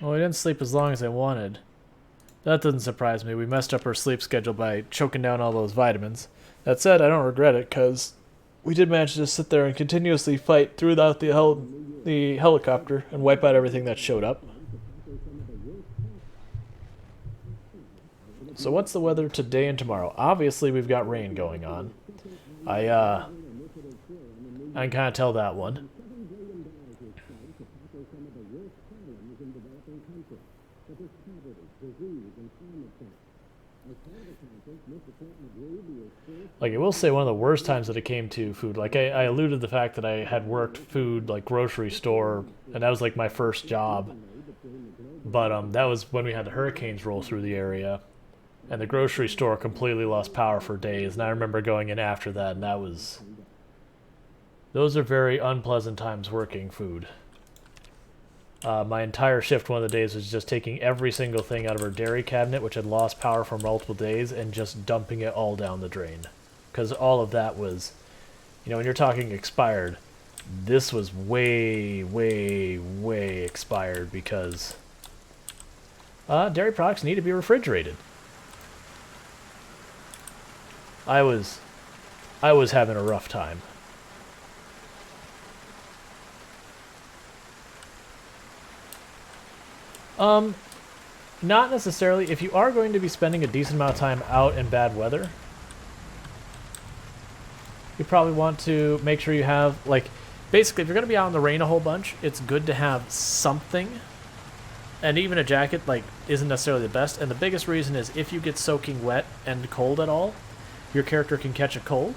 Well, we didn't sleep as long as I wanted. That doesn't surprise me. We messed up our sleep schedule by choking down all those vitamins. That said, I don't regret it, because we did manage to just sit there and continuously fight throughout the helicopter and wipe out everything that showed up. So what's the weather today and tomorrow? Obviously, we've got rain going on. I can kind of tell that one. Like, I will say one of the worst times that it came to food, like I alluded to the fact that I had worked food, like grocery store, and that was like my first job. But that was when we had the hurricanes roll through the area, and the grocery store completely lost power for days, and I remember going in after that, and that was... Those are very unpleasant times working food. My entire shift one of the days was just taking every single thing out of our dairy cabinet, which had lost power for multiple days, and just dumping it all down the drain. Because all of that was, you know, when you're talking expired, this was way, way, way expired because dairy products need to be refrigerated. I was having a rough time. Not necessarily. If you are going to be spending a decent amount of time out in bad weather, you probably want to make sure you have, like, basically, if you're going to be out in the rain a whole bunch, it's good to have something. And even a jacket, like, isn't necessarily the best. And the biggest reason is if you get soaking wet and cold at all, your character can catch a cold.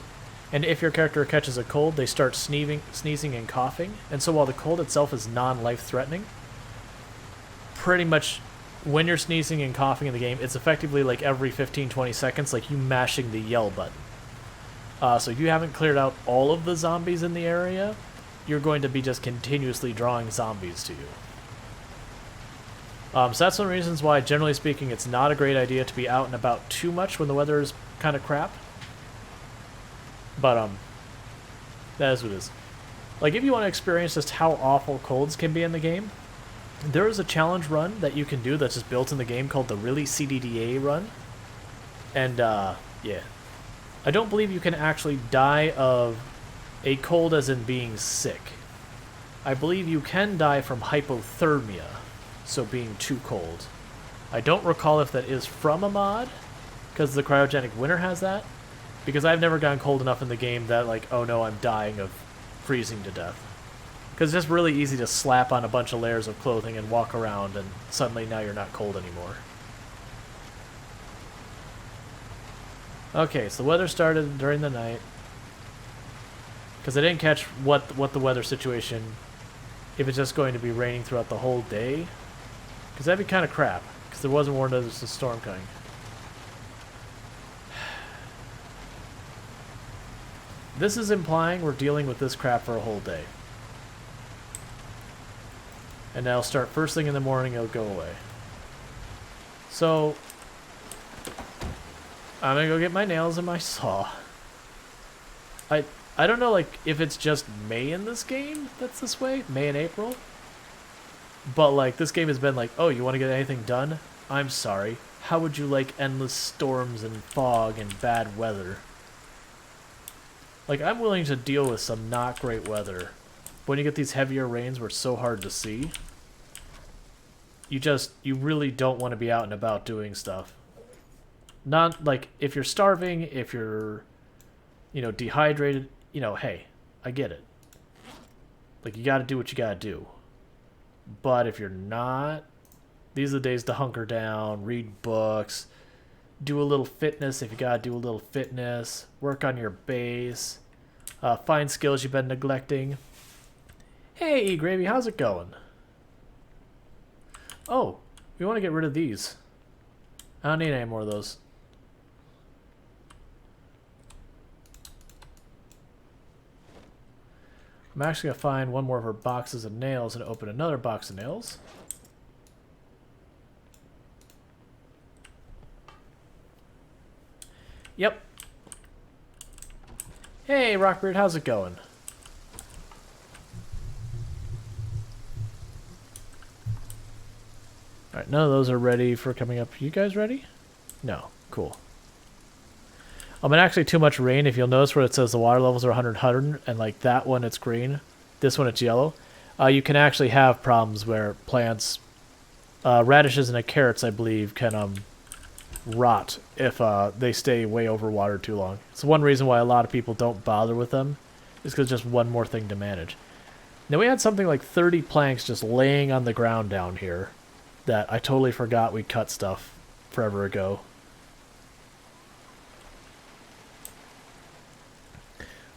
And if your character catches a cold, they start sneezing and coughing. And so while the cold itself is non-life-threatening, pretty much when you're sneezing and coughing in the game, it's effectively like every 15-20 seconds, like you mashing the yell button. So if you haven't cleared out all of the zombies in the area, you're going to be just continuously drawing zombies to you. So that's one of the reasons why, generally speaking, it's not a great idea to be out and about too much when the weather is kind of crap. But that is what it is. Like, if you want to experience just how awful colds can be in the game, there is a challenge run that you can do that's just built in the game called the Really CDDA run. And, yeah. I don't believe you can actually die of a cold as in being sick. I believe you can die from hypothermia, so being too cold. I don't recall if that is from a mod, because the cryogenic winter has that, because I've never gotten cold enough in the game that, like, oh no, I'm dying of freezing to death. Because it's just really easy to slap on a bunch of layers of clothing and walk around, and suddenly now you're not cold anymore. Okay, so the weather started during the night. Because I didn't catch what the weather situation, if it's just going to be raining throughout the whole day. Because that'd be kind of crap, because there wasn't warned there's a storm coming. This is implying we're dealing with this crap for a whole day. And that'll start first thing in the morning, it'll go away. So, I'm gonna go get my nails and my saw. I don't know, like, if it's just May in this game that's this way, May and April. But, like, this game has been like, oh, you want to get anything done? I'm sorry. How would you like endless storms and fog and bad weather? Like, I'm willing to deal with some not great weather. When you get these heavier rains where it's so hard to see, you really don't want to be out and about doing stuff. Not, like, if you're starving, if you're, you know, dehydrated, you know, hey, I get it. Like, you gotta do what you gotta do. But if you're not, these are the days to hunker down, read books, do a little fitness if you gotta do a little fitness, work on your base, find skills you've been neglecting. Hey, E-Gravy, how's it going? Oh, we want to get rid of these. I don't need any more of those. I'm actually going to find one more of her boxes of nails and open another box of nails. Yep. Hey, Rockbeard, how's it going? Alright, none of those are ready for coming up. You guys ready? No. Cool. And actually too much rain. If you'll notice where it says the water levels are 100, and like that one it's green, this one it's yellow, you can actually have problems where plants, radishes and carrots, I believe, can rot if they stay way over water too long. It's one reason why a lot of people don't bother with them, is because just one more thing to manage. Now we had something like 30 planks just laying on the ground down here that I totally forgot we cut stuff forever ago.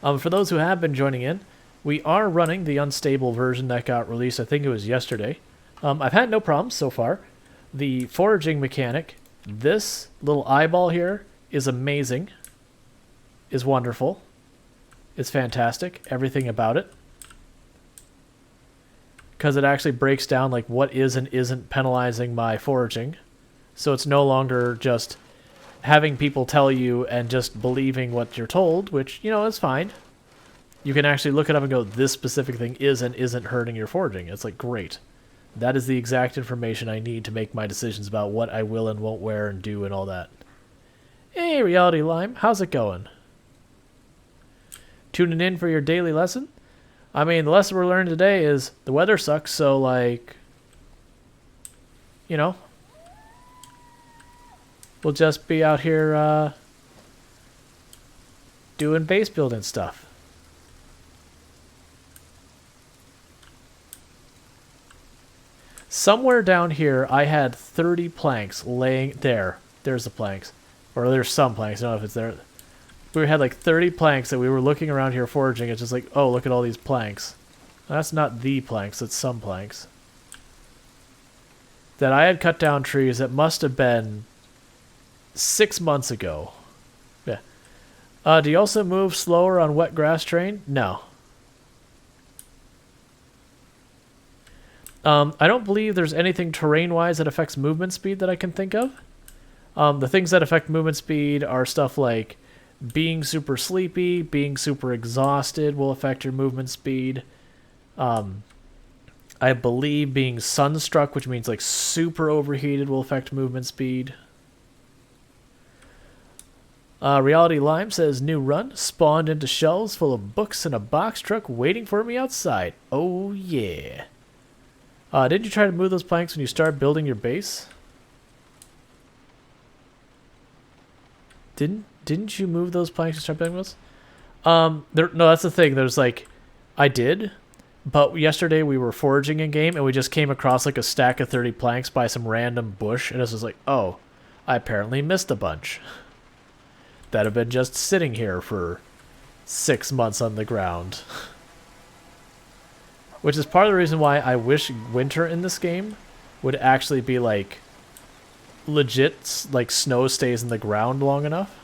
For those who have been joining in, we are running the unstable version that got released, I think it was yesterday. I've had no problems so far. The foraging mechanic, this little eyeball here, is amazing, is wonderful, is fantastic, everything about it. Because it actually breaks down like what is and isn't penalizing my foraging. So it's no longer just having people tell you and just believing what you're told, which, you know, is fine. You can actually look it up and go, this specific thing is and isn't hurting your foraging. It's like, great. That is the exact information I need to make my decisions about what I will and won't wear and do and all that. Hey, Reality Lime, how's it going? Tuning in for your daily lesson? I mean, the lesson we're learning today is the weather sucks, so, like, you know, we'll just be out here doing base building stuff. Somewhere down here, I had 30 planks laying there. There's the planks. Or there's some planks. I don't know if it's there. We had like 30 planks that we were looking around here foraging. It's just like, oh, look at all these planks. That's not the planks. It's some planks. That I had cut down trees that must have been 6 months ago. Yeah. Do you also move slower on wet grass terrain? No. I don't believe there's anything terrain-wise that affects movement speed that I can think of. The things that affect movement speed are stuff like being super sleepy, being super exhausted will affect your movement speed. I believe being sunstruck, which means like super overheated, will affect movement speed. Reality Lime says, new run, spawned into shelves full of books in a box truck waiting for me outside. Oh yeah. Did you try to move those planks when you start building your base? Didn't you move those planks and start building those? No, that's the thing. There's like, I did, but yesterday we were foraging in game and we just came across like a stack of 30 planks by some random bush, and it was like, oh, I apparently missed a bunch that have been just sitting here for 6 months on the ground. Which is part of the reason why I wish winter in this game would actually be like legit, like snow stays in the ground long enough.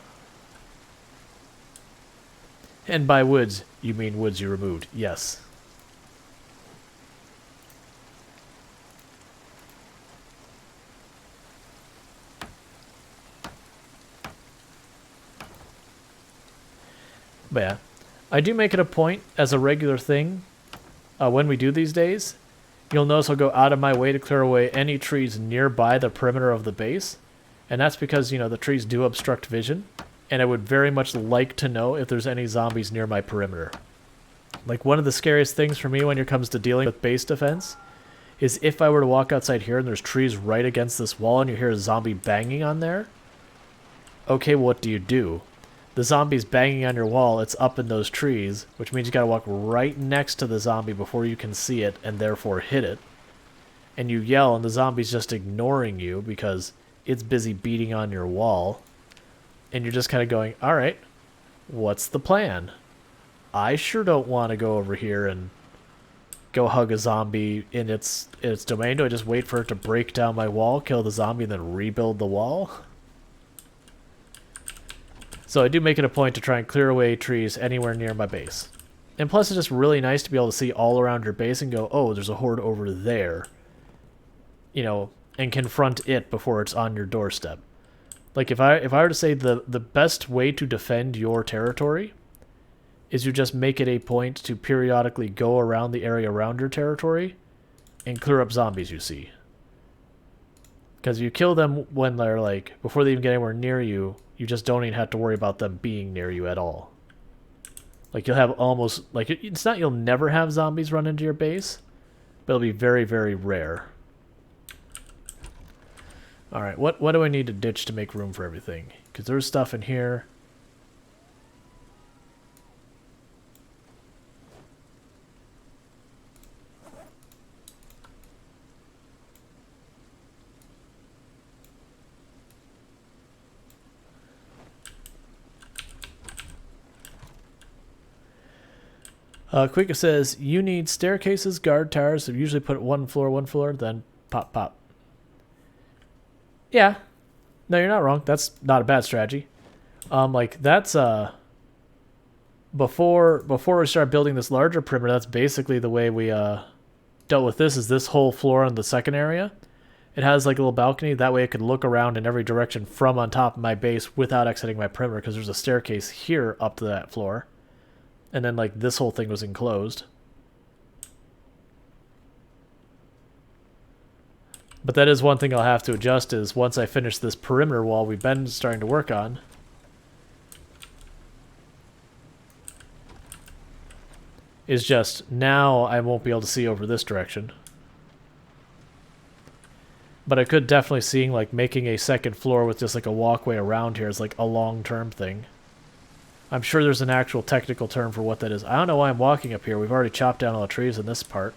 And by woods, you mean woods you removed. Yes. But yeah, I do make it a point as a regular thing when we do these days. You'll notice I'll go out of my way to clear away any trees nearby the perimeter of the base. And that's because, you know, the trees do obstruct vision. And I would very much like to know if there's any zombies near my perimeter. Like, one of the scariest things for me when it comes to dealing with base defense is if I were to walk outside here and there's trees right against this wall and you hear a zombie banging on there. Okay, well, what do you do? The zombie's banging on your wall, it's up in those trees, which means you gotta walk right next to the zombie before you can see it and therefore hit it. And you yell and the zombie's just ignoring you because it's busy beating on your wall. And you're just kind of going, alright, what's the plan? I sure don't want to go over here and go hug a zombie in its domain. Do I just wait for it to break down my wall, kill the zombie, and then rebuild the wall? So I do make it a point to try and clear away trees anywhere near my base. And plus it's just really nice to be able to see all around your base and go, oh, there's a horde over there. You know, and confront it before it's on your doorstep. Like if I were to say the best way to defend your territory is you just make it a point to periodically go around the area around your territory and clear up zombies you see. Because you kill them when they're like, before they even get anywhere near you, you just don't even have to worry about them being near you at all. Like you'll have almost, like it's not you'll never have zombies run into your base, but it'll be very, very rare. Alright, what do I need to ditch to make room for everything? Because there's stuff in here. Quicka says, you need staircases, guard towers, so usually put one floor, then pop, pop. Yeah. No, you're not wrong. That's not a bad strategy. Like, that's, before we start building this larger perimeter, that's basically the way we, dealt with this, is this whole floor in the second area. It has, like, a little balcony. That way I could look around in every direction from on top of my base without exiting my perimeter, because there's a staircase here up to that floor. And then, like, this whole thing was enclosed. But that is one thing I'll have to adjust, is once I finish this perimeter wall we've been starting to work on. Is just, now I won't be able to see over this direction. But I could definitely see, like, making a second floor with just, like, a walkway around here is, like, a long-term thing. I'm sure there's an actual technical term for what that is. I don't know why I'm walking up here. We've already chopped down all the trees in this part.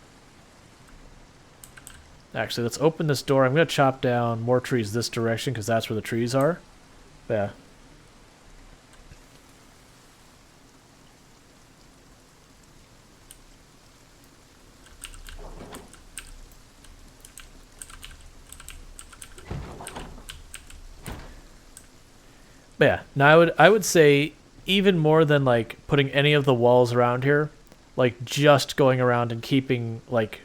Actually, let's open this door. I'm going to chop down more trees this direction because that's where the trees are. Yeah. But yeah, now I would say even more than like putting any of the walls around here, like just going around and keeping like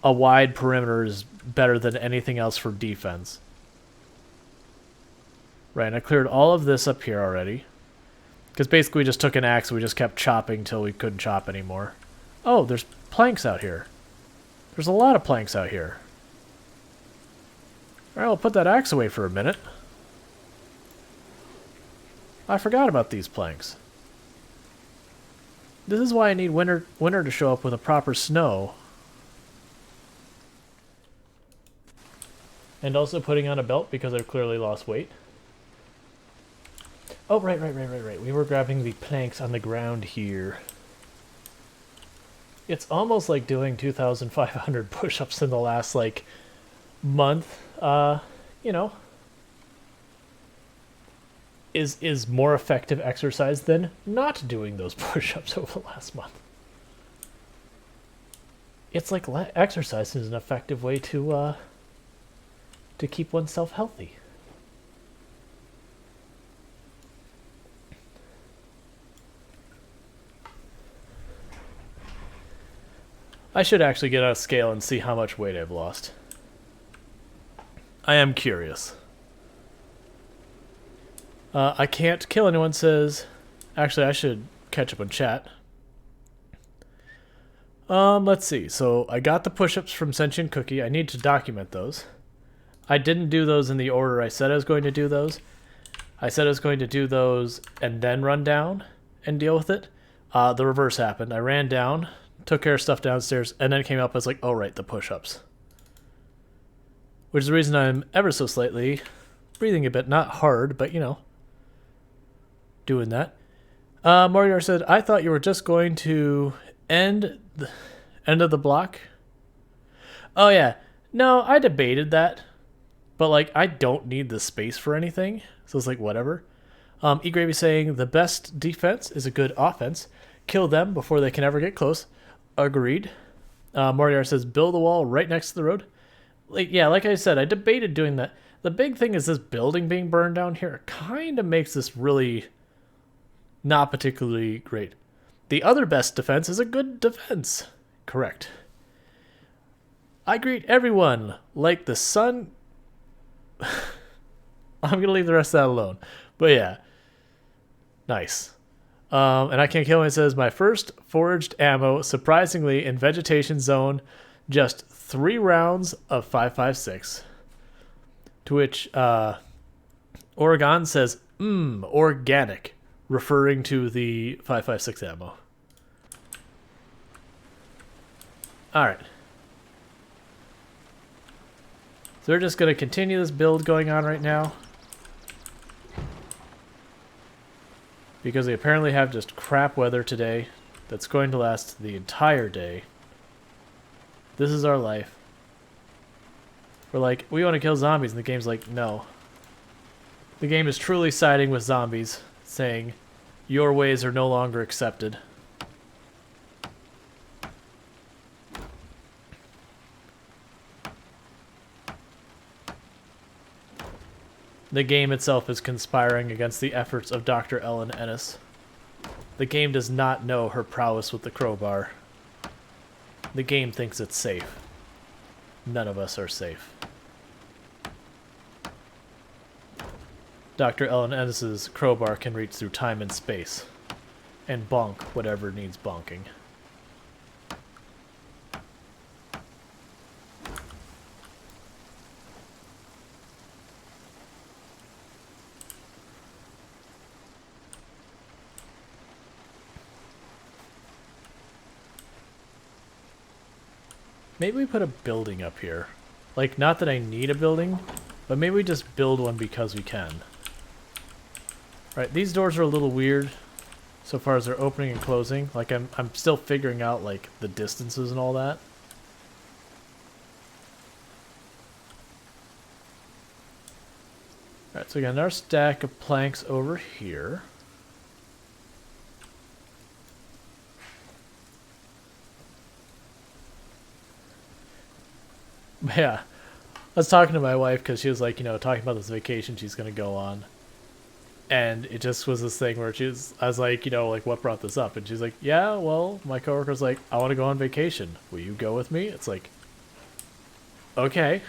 a wide perimeter is better than anything else for defense. Right, and I cleared all of this up here already. Because basically we just took an axe and we just kept chopping till we couldn't chop anymore. Oh, there's planks out here. There's a lot of planks out here. Alright, I'll put that axe away for a minute. I forgot about these planks. This is why I need winter to show up with a proper snow. And also putting on a belt because I've clearly lost weight. Oh, right. We were grabbing the planks on the ground here. It's almost like doing 2,500 push-ups in the last, like, month. You know, is more effective exercise than not doing those push-ups over the last month. It's like exercise is an effective way to keep oneself healthy. I should actually get on a scale and see how much weight I've lost. I am curious. I can't kill anyone says... Actually, I should catch up on chat. Let's see. So, I got the push-ups from Sentient Cookie. I need to document those. I didn't do those in the order I said I was going to do those. I said I was going to do those and then run down and deal with it. The reverse happened. I ran down, took care of stuff downstairs, and then came up as like, oh right, the push-ups. Which is the reason I'm ever so slightly breathing a bit. Not hard, but you know, doing that. Moriar said, I thought you were just going to end of the block. Oh yeah. No, I debated that. But like, I don't need the space for anything. So it's like, whatever. E-Gravy saying, the best defense is a good offense. Kill them before they can ever get close. Agreed. Moriar says, build a wall right next to the road. Like, yeah, like I said, I debated doing that. The big thing is this building being burned down here kind of makes this really not particularly great. The other best defense is a good defense. Correct. I greet everyone like the sun. I'm going to leave the rest of that alone. But yeah. Nice. And I can't kill him. It says, my first foraged ammo, surprisingly, in vegetation zone, just 3 rounds of 5.56. To which Oregon says, organic, referring to the 5.56 ammo. Alright. So we're just going to continue this build going on right now. Because we apparently have just crap weather today that's going to last the entire day. This is our life. We're like, we want to kill zombies, and the game's like, no. The game is truly siding with zombies, saying, your ways are no longer accepted. The game itself is conspiring against the efforts of Dr. Ellen Ennis. The game does not know her prowess with the crowbar. The game thinks it's safe. None of us are safe. Dr. Ellen Ennis's crowbar can reach through time and space, and bonk whatever needs bonking. Maybe we put a building up here. Like, not that I need a building, but maybe we just build one because we can. Right, these doors are a little weird so far as they're opening and closing. Like, I'm still figuring out, like, the distances and all that. Alright, so we got another stack of planks over here. Yeah, I was talking to my wife because she was like, you know, talking about this vacation she's going to go on. And it just was this thing where I was like, you know, like, what brought this up? And she's like, yeah, well, my coworker's like, I want to go on vacation. Will you go with me? It's like, okay.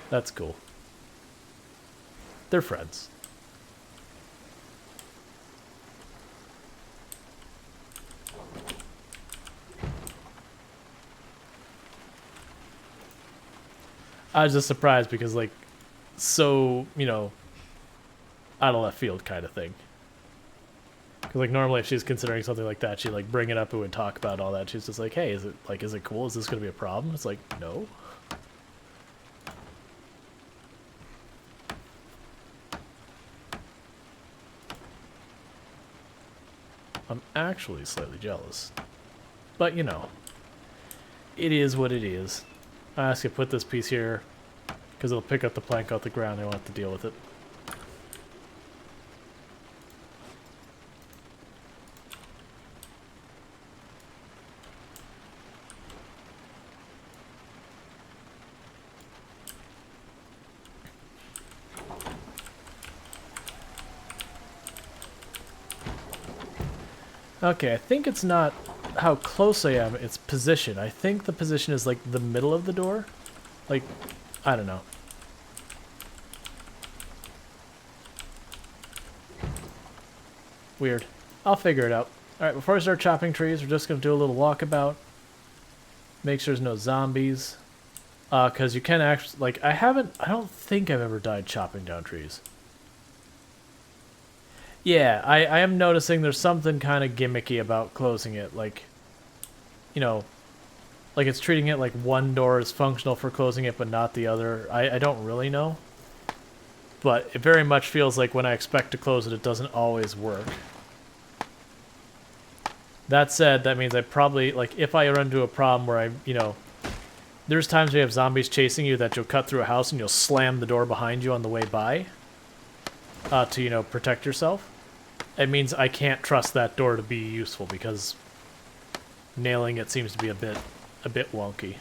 That's cool. They're friends. I was just surprised because, like, so, you know, out of left field kind of thing. Because, like, normally if she's considering something like that, she'd, like, bring it up and would talk about all that. She's just like, hey, is it cool? Is this going to be a problem? It's like, no. I'm actually slightly jealous. But, you know, it is what it is. I ask you to put this piece here because it'll pick up the plank off the ground. I won't have to deal with it. Okay, I think it's not how close I am, it's position. I think the position is like the middle of the door. Like, I don't know. Weird. I'll figure it out. Alright, before I start chopping trees, we're just going to do a little walkabout. Make sure there's no zombies. Because you can actually, like, I don't think I've ever died chopping down trees. Yeah, I am noticing there's something kind of gimmicky about closing it, like, you know, like it's treating it like one door is functional for closing it but not the other. I don't really know, but it very much feels like when I expect to close it, it doesn't always work. That said, that means I probably, like, if I run into a problem where you know, there's times where you have zombies chasing you that you'll cut through a house and you'll slam the door behind you on the way by to, you know, protect yourself. It means I can't trust that door to be useful because nailing it seems to be a bit wonky.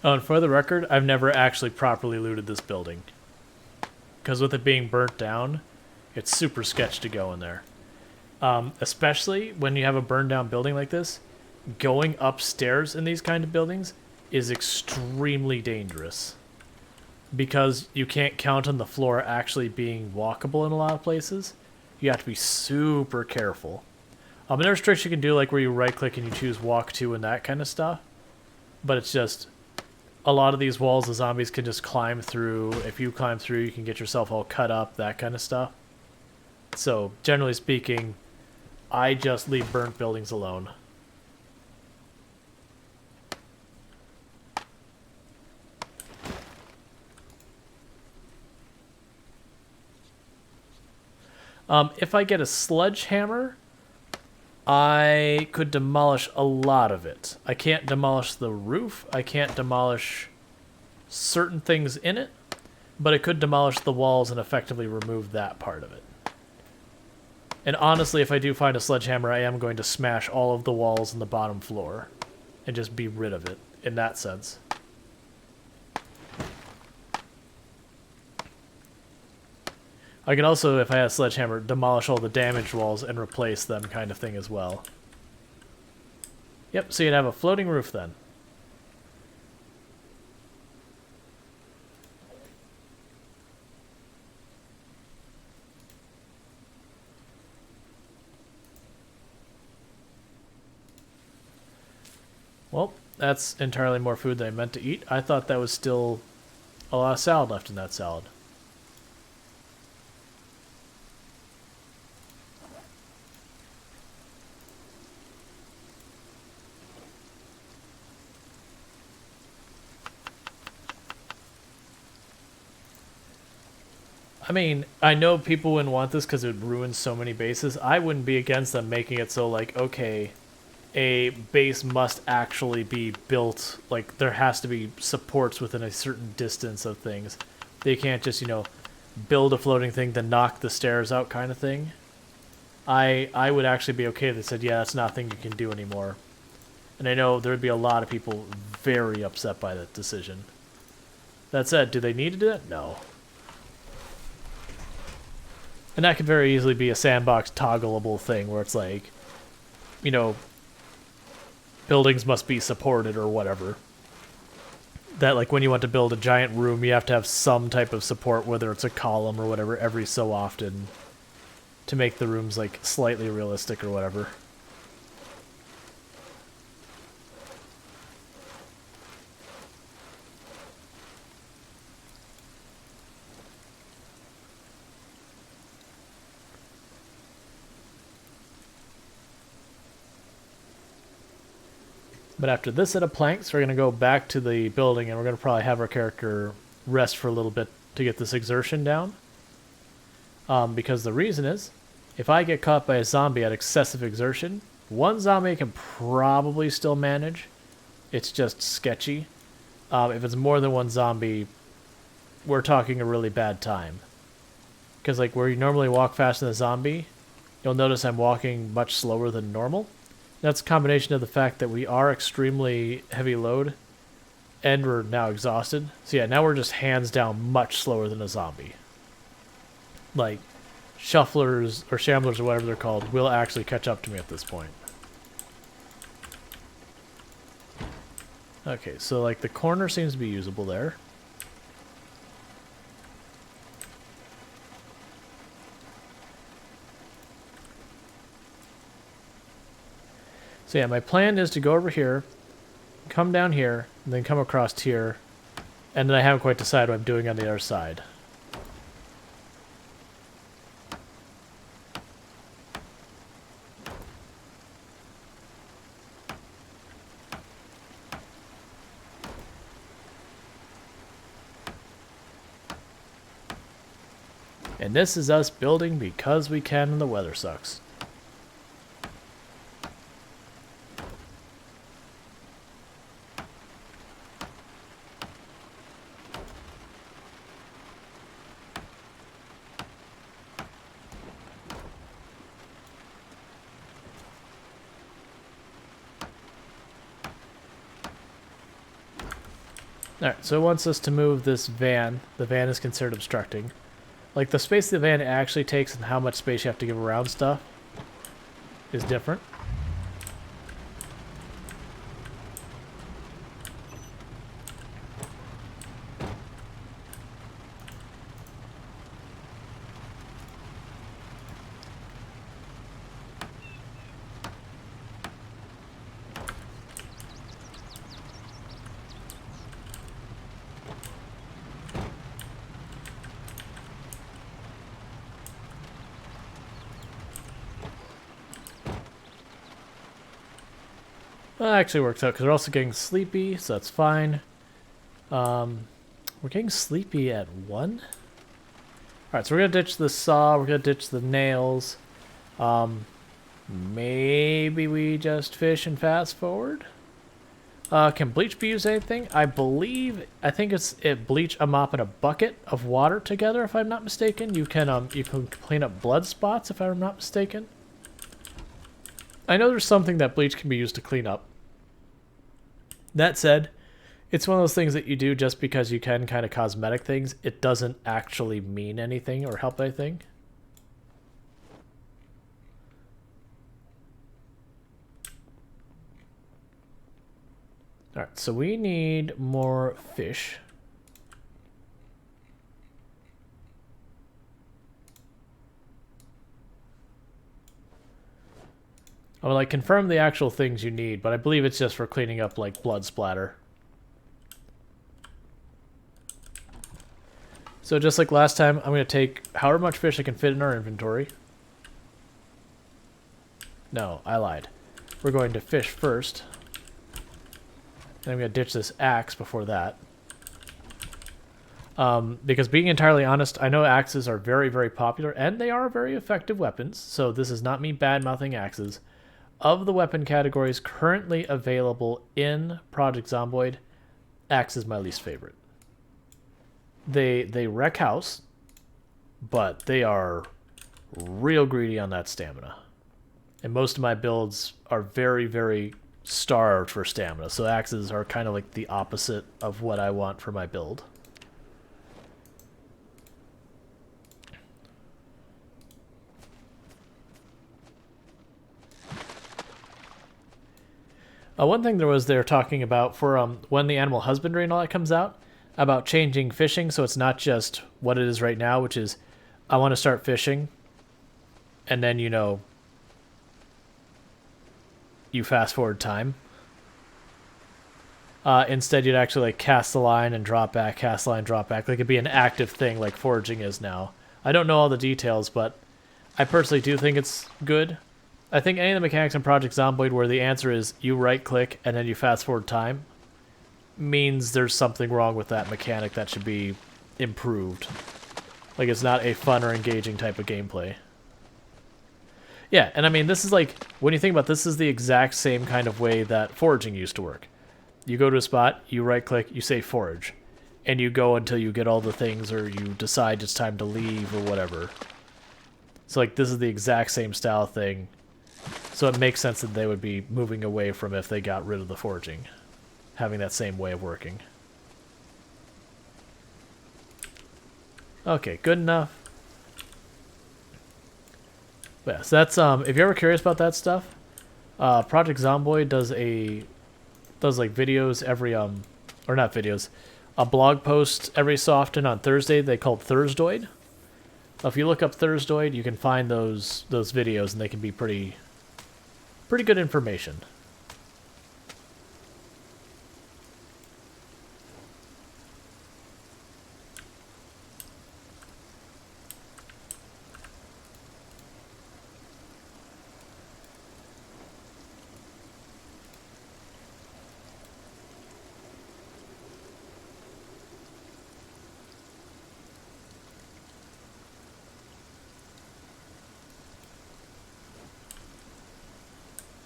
Oh, and for the record, I've never actually properly looted this building. Because with it being burnt down, it's super sketch to go in there. Especially when you have a burned down building like this, going upstairs in these kind of buildings is extremely dangerous because you can't count on the floor actually being walkable in a lot of places. You have to be super careful. And there's tricks you can do, like where you right click and you choose walk to and that kind of stuff, but it's just a lot of these walls the zombies can just climb through. If you climb through, you can get yourself all cut up, that kind of stuff. So generally speaking, I just leave burnt buildings alone. If I get a sledgehammer, I could demolish a lot of it. I can't demolish the roof. I can't demolish certain things in it, but it could demolish the walls and effectively remove that part of it. And honestly, if I do find a sledgehammer, I am going to smash all of the walls in the bottom floor and just be rid of it in that sense. I can also, if I had a sledgehammer, demolish all the damaged walls and replace them kind of thing as well. Yep, so you'd have a floating roof then. Well, that's entirely more food than I meant to eat. I thought that was still a lot of salad left in that salad. I mean, I know people wouldn't want this because it would ruin so many bases. I wouldn't be against them making it so, like, okay, a base must actually be built, like, there has to be supports within a certain distance of things. They can't just, you know, build a floating thing, then knock the stairs out kind of thing. I would actually be okay if they said, yeah, that's not a thing you can do anymore. And I know there would be a lot of people very upset by that decision. That said, do they need to do that? No. And that could very easily be a sandbox toggleable thing where it's like, you know, buildings must be supported or whatever. That, like, when you want to build a giant room, you have to have some type of support, whether it's a column or whatever, every so often to make the rooms, like, slightly realistic or whatever. But after this set of planks, we're going to go back to the building, and we're going to probably have our character rest for a little bit to get this exertion down. Because the reason is, if I get caught by a zombie at excessive exertion, one zombie can probably still manage. It's just sketchy. If it's more than one zombie, we're talking a really bad time. Because, like, where you normally walk faster than a zombie, you'll notice I'm walking much slower than normal. That's a combination of the fact that we are extremely heavy load and we're now exhausted. So yeah, now we're just hands down much slower than a zombie. Like, shufflers or shamblers or whatever they're called will actually catch up to me at this point. Okay, so like the corner seems to be usable there. So yeah, my plan is to go over here, come down here, and then come across here, and then I haven't quite decided what I'm doing on the other side. And this is us building because we can and the weather sucks. Alright, so it wants us to move this van. The van is considered obstructing. Like, the space the van actually takes and how much space you have to give around stuff is different. Well, that actually works out because we're also getting sleepy, so that's fine. We're getting sleepy at 1? Alright, so we're going to ditch the saw, we're going to ditch the nails. Maybe we just fish and fast forward? Can bleach be used anything? I think it's bleach, a mop, and a bucket of water together, if I'm not mistaken. You can clean up blood spots, if I'm not mistaken. I know there's something that bleach can be used to clean up. That said, it's one of those things that you do just because you can, kind of cosmetic things. It doesn't actually mean anything or help anything. Alright, so we need more fish. I would like confirm the actual things you need, but I believe it's just for cleaning up like blood splatter. So just like last time, I'm going to take however much fish I can fit in our inventory. No, I lied. We're going to fish first. And I'm going to ditch this axe before that. Because being entirely honest, I know axes are very, very popular, and they are very effective weapons, so this is not me bad-mouthing axes. Of the weapon categories currently available in Project Zomboid, axe is my least favorite. They wreck house, but they are real greedy on that stamina. And most of my builds are very, very starved for stamina, so axes are kind of like the opposite of what I want for my build. One thing they're talking about for when the animal husbandry and all that comes out, about changing fishing so it's not just what it is right now, which is I want to start fishing, and then, you know, you fast forward time. Instead, you'd actually like cast the line and drop back, cast the line, drop back. Like it'd be an active thing like foraging is now. I don't know all the details, but I personally do think it's good. I think any of the mechanics in Project Zomboid where the answer is you right-click and then you fast-forward time means there's something wrong with that mechanic that should be improved. Like, it's not a fun or engaging type of gameplay. Yeah, and I mean, this is like, when you think about this, is the exact same kind of way that foraging used to work. You go to a spot, you right-click, you say forage, and you go until you get all the things or you decide it's time to leave or whatever. So, like, this is the exact same style thing. So it makes sense that they would be moving away from if they got rid of the foraging, having that same way of working. Okay, good enough. But yeah, so that's if you're ever curious about that stuff, Project Zomboid does like videos every or not videos, a blog post every so often on Thursday. They call it Thursdoid. If you look up Thursdoid, you can find those videos, and they can be pretty good information.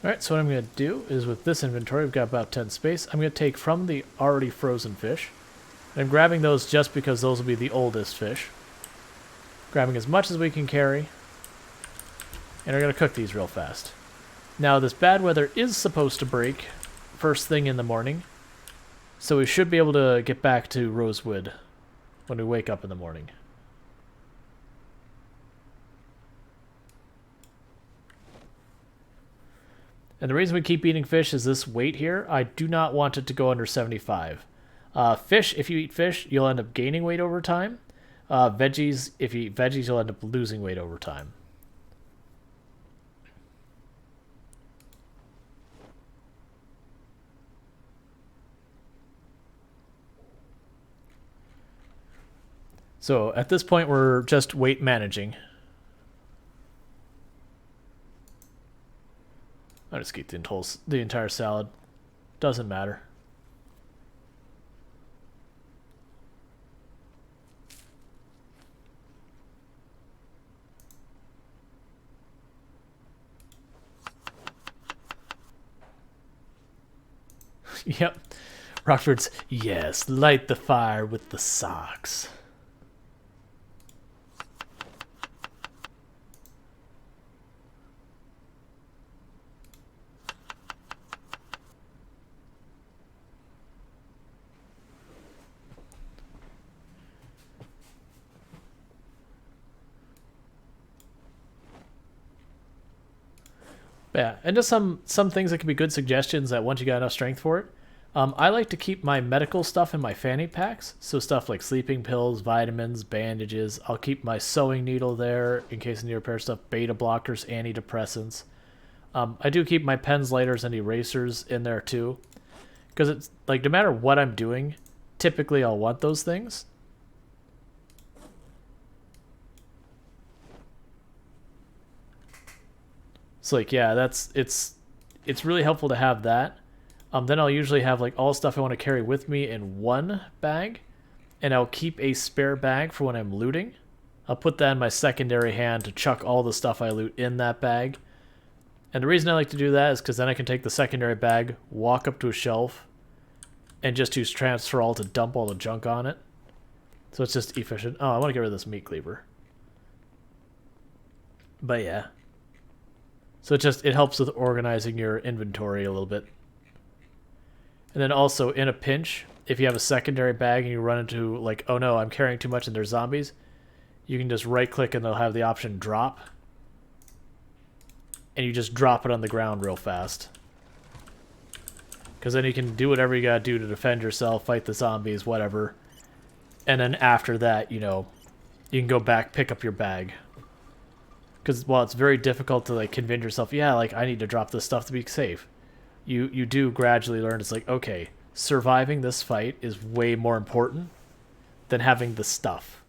Alright, so what I'm going to do is with this inventory, we've got about 10 space. I'm going to take from the already frozen fish. I'm grabbing those just because those will be the oldest fish. Grabbing as much as we can carry. And we're going to cook these real fast. Now, this bad weather is supposed to break first thing in the morning. So we should be able to get back to Rosewood when we wake up in the morning. And the reason we keep eating fish is this weight here. I do not want it to go under 75. Fish, if you eat fish, you'll end up gaining weight over time. Veggies, if you eat veggies, you'll end up losing weight over time. So at this point, we're just weight managing. I just eat the entire salad. Doesn't matter. Yep. Rockford's, yes, light the fire with the socks. Yeah, and just some things that could be good suggestions that once you got enough strength for it. I like to keep my medical stuff in my fanny packs, so stuff like sleeping pills, vitamins, bandages. I'll keep my sewing needle there in case I need to repair stuff, beta blockers, antidepressants. I do keep my pens, lighters, and erasers in there too, because it's like no matter what I'm doing, typically I'll want those things. So like yeah, it's really helpful to have that. Then I'll usually have like all stuff I want to carry with me in one bag, and I'll keep a spare bag for when I'm looting. I'll put that in my secondary hand to chuck all the stuff I loot in that bag. And the reason I like to do that is because then I can take the secondary bag, walk up to a shelf, and just use transfer all to dump all the junk on it. So it's just efficient. Oh, I want to get rid of this meat cleaver. But yeah. So it helps with organizing your inventory a little bit. And then also, in a pinch, if you have a secondary bag and you run into, like, oh no, I'm carrying too much and there's zombies, you can just right-click and they'll have the option drop. And you just drop it on the ground real fast. Because then you can do whatever you gotta do to defend yourself, fight the zombies, whatever. And then after that, you know, you can go back, pick up your bag. Because while it's very difficult to like convince yourself, yeah, like I need to drop this stuff to be safe, you do gradually learn it's like, okay, surviving this fight is way more important than having the stuff.